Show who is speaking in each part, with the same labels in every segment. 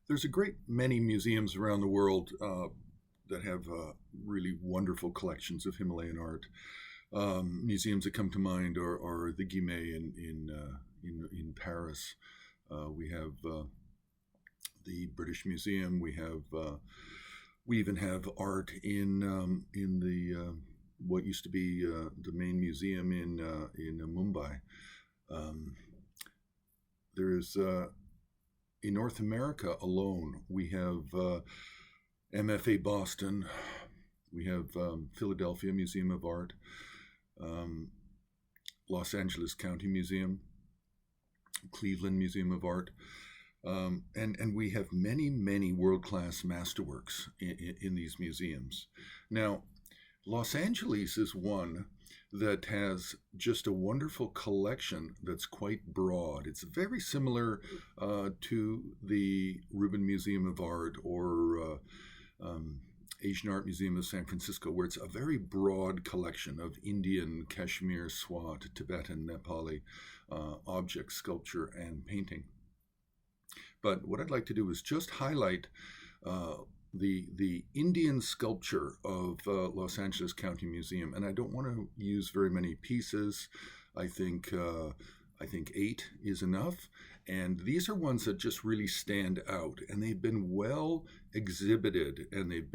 Speaker 1: There's a great many museums around the world that have really wonderful collections of Himalayan art. Museums that come to mind are the Guimet in Paris. We have the British Museum. We even have art in the what used to be the main museum in Mumbai. Um, there's In North America alone, we have MFA Boston, we have Philadelphia Museum of Art, um, Los Angeles County Museum, Cleveland Museum of Art, and we have many world-class masterworks in these museums. Now, Los Angeles is one that has just a wonderful collection that's quite broad. It's very similar to the Rubin Museum of Art or Asian Art Museum of San Francisco, where it's a very broad collection of Indian, Kashmir, Swat, Tibetan, Nepali objects, sculpture, and painting. But what I'd like to do is just highlight the Indian sculpture of Los Angeles County Museum, and I don't want to use very many pieces. I think 8 is enough, and these are ones that just really stand out, and they've been well exhibited, and they've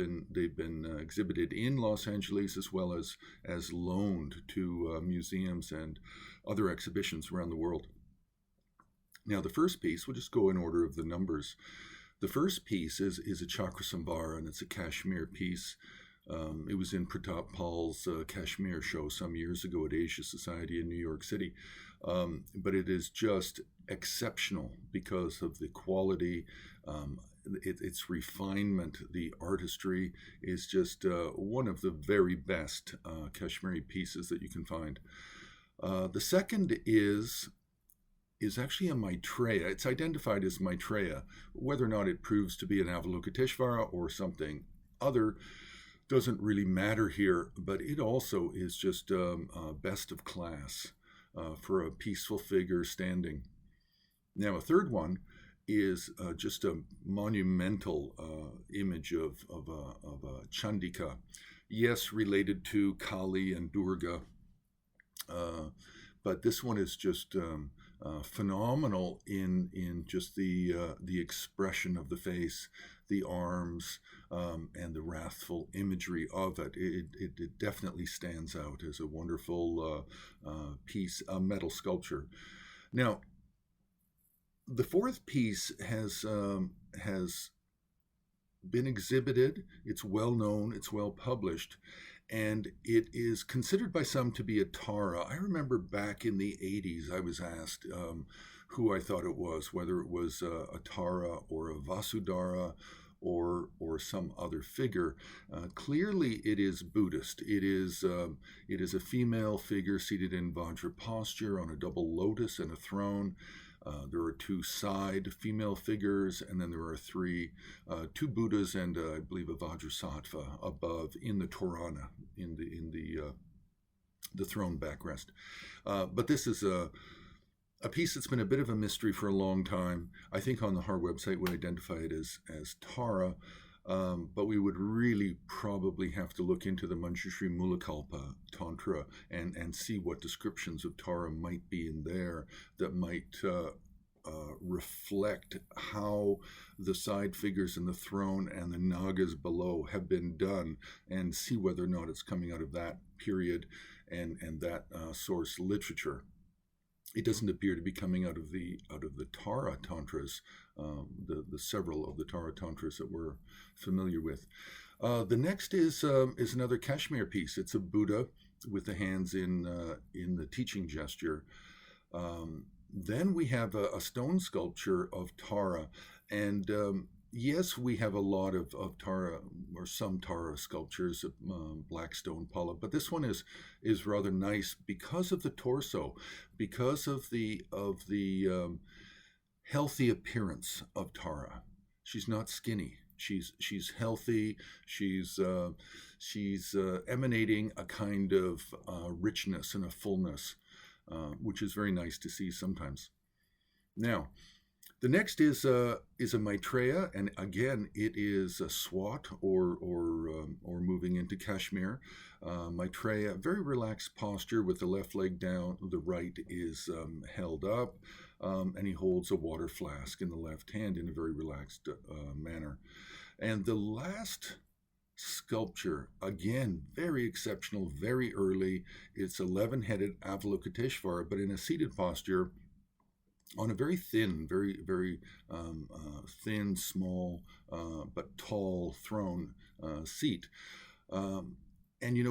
Speaker 1: been exhibited in Los Angeles as well as loaned to museums and other exhibitions around the world. Now, the first piece, we'll just go in order of the numbers. The first piece is a Chakrasamvara, and it's a Kashmir piece. It was in Pratap Pal's Kashmir show some years ago at Asia Society in New York City. But it is just exceptional because of the quality, its refinement, the artistry is just one of the very best Kashmiri pieces that you can find. The second is actually a Maitreya. It's identified as Maitreya. Whether or not it proves to be an Avalokiteshvara or something other doesn't really matter here, but it also is just best of class for a peaceful figure standing. Now, a third one is just a monumental image of Chandika. Yes, related to Kali and Durga, but this one is just phenomenal in just the expression of the face, the arms, and the wrathful imagery of it. It definitely stands out as a wonderful piece, a metal sculpture. Now, the fourth piece has been exhibited. It's well known. It's well published. And it is considered by some to be a Tara. I remember back in the 80s, I was asked who I thought it was, whether it was a Tara or a Vasudhara or some other figure. Clearly, it is Buddhist. It is a female figure seated in Vajra posture on a double lotus and a throne. There are 2 side female figures, and then there are 2 Buddhas and I believe a Vajrasattva above in the Torana, in the throne backrest. But this is a piece that's been a bit of a mystery for a long time. I think on the Har website we identify it as Tara, but we would really probably have to look into the Manjushri Mulakalpa Tantra and see what descriptions of Tara might be in there that might reflect how the side figures in the throne and the Nagas below have been done, and see whether or not it's coming out of that period and that source literature. It doesn't appear to be coming out of the Tara Tantras, the several of the Tara Tantras that we're familiar with. The next is another Kashmir piece. It's a Buddha with the hands in the teaching gesture. Then we have a stone sculpture of Tara, and yes, we have a lot of Tara or some Tara sculptures of black stone polyp, but this one is rather nice because of the torso, because of the healthy appearance of Tara. She's not skinny. She's healthy. She's emanating a kind of richness and a fullness, which is very nice to see sometimes. Now, The next is a Maitreya, and again, it is a Swat or moving into Kashmir. Maitreya, very relaxed posture with the left leg down, the right is held up, and he holds a water flask in the left hand in a very relaxed manner. And the last sculpture, again, very exceptional, very early. It's 11-headed Avalokiteshvara, but in a seated posture on a very thin, very thin, small, but tall throne seat. And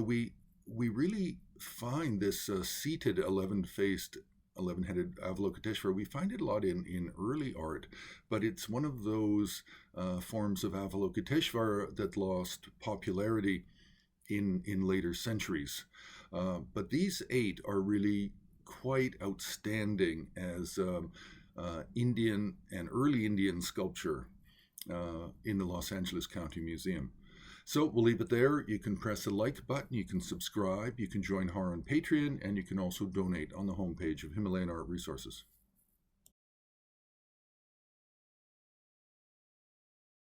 Speaker 1: we really find this seated 11-headed Avalokiteshvara. We find it a lot in early art, but it's one of those forms of Avalokiteshvara that lost popularity in later centuries. But these 8 are really quite outstanding as Indian and early Indian sculpture in the Los Angeles County Museum. So we'll leave it there. You can press the like button, you can subscribe, you can join HAR on Patreon, and you can also donate on the homepage of Himalayan Art Resources.